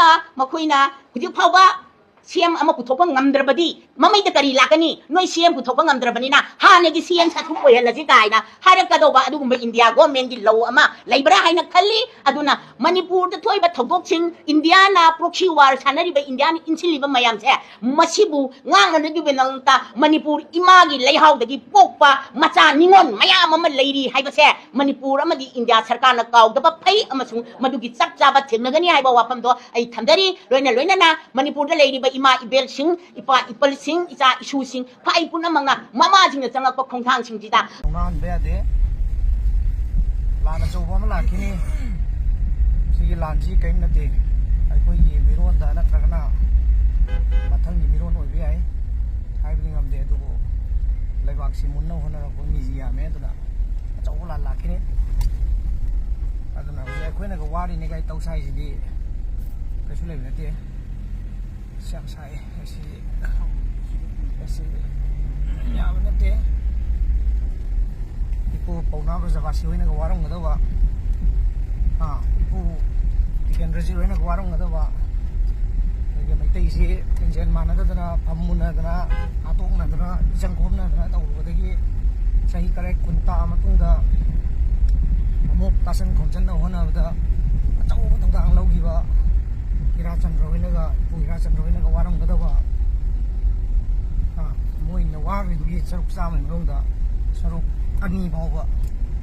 ꯃꯗꯨꯒꯤꯗꯃꯛꯇ ꯃꯈꯣꯏꯅ ꯍꯧꯖꯤꯛ ꯐꯥꯎꯕ CM ama puthokpa ngamdrabadi mamai da kari lakani noi CM puthokpa ngamdrabani na hanagi CM sathu koyalaji kaina harakadauba adugumba India government gi law ama laibra haina khalli aduna Manipur da thoiba thogok sing India na proxy war sanari ba India ni inchiliba mayam se masibu nganga nagi benangta Manipur imagi leihau dagi pokpa macha ningon mayam ama leiri haiba se Manipur amadi India sarkar na kaw da ba phai amasung madugi chak chaba themnagani haiba wafam do ai thamdari loina na Manipur da leiri ba ima ibel sing ipa ipal sing isa isu sing pai puna manga mama sing na changa ko khongthang sing jida nan be de lana chau bom la kini si lanji kain na te ai koi yi miron da na tragana mathang ni miron oi be ai ai bi ngam de du laibak si mun no hona ko mi ji ya me da chau la kini aduna ai koi na ko wari ne kai tau sai ji di ka su le na te siap saya si ya benar deh ibu pauna reservasi ini ke warung nggak tahu pak ibu bikin reservasi ini ke warung nggak tahu pak lagi mereka isi penjualan mana tuh na pamun na atung na jangkau na tahu lagi saya kerek kunta matung dah amuk tasan konsen na hona dah tahu matung dah anglau giba Irasan rohina ga irasan rohina ga warang ga dawa moi na wari du gi saruk sa mai rong da saruk ani baw ba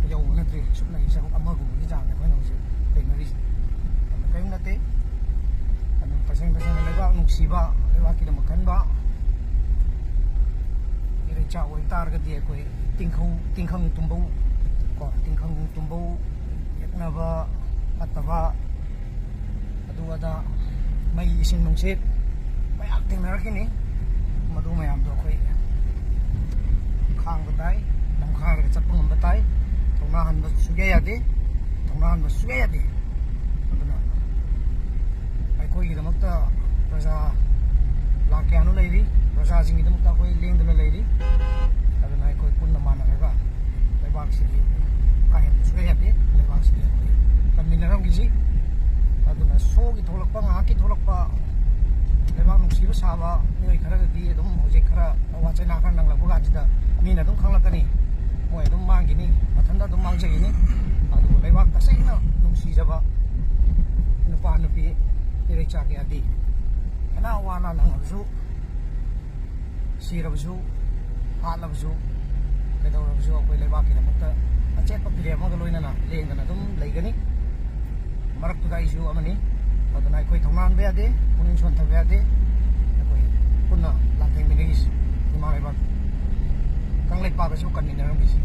yau na tri suk na saruk amma gu gi jang na ko no se te na ri ta kai na te an pasang na ba nung si ba le wa ki da makan ba ire cha oi tar ga die ko tingkhang tumbu ko tingkhang tumbu yakna ba mataba adu ada may ising nungsit may acting na rin madu mayam do koy khang batay nam khar ka chapang batay thongnahan ba sugaya de aduna ay koy gidamakta praja lakyano leiri praja jing gidamakta koy lengdala leiri aduna ay koy punna mana ga leibak si kahen sugaya de leibak si koy kaminaram gizi aduna sogi tholakpa ngaki tholakpa leibak nungsiba saba noi khara di adum hoje khara wachai na kan nang labuga jida mina adum khanglakani moi adum mangini mathanda adum mangjagini adu leibak tasaina nungsi jaba nupa nupi ire chaki adi ana wana nang absu sirabsu halabsu kedawabsu akoi leibak ki namukta achep pire amaga loina na lengana adum leigani marak tu isu amani aduna koi thongnan be ade punin son thabe ade koi punna lantheng minigis imai ba kanglai pa ba su kan ni na ram bisi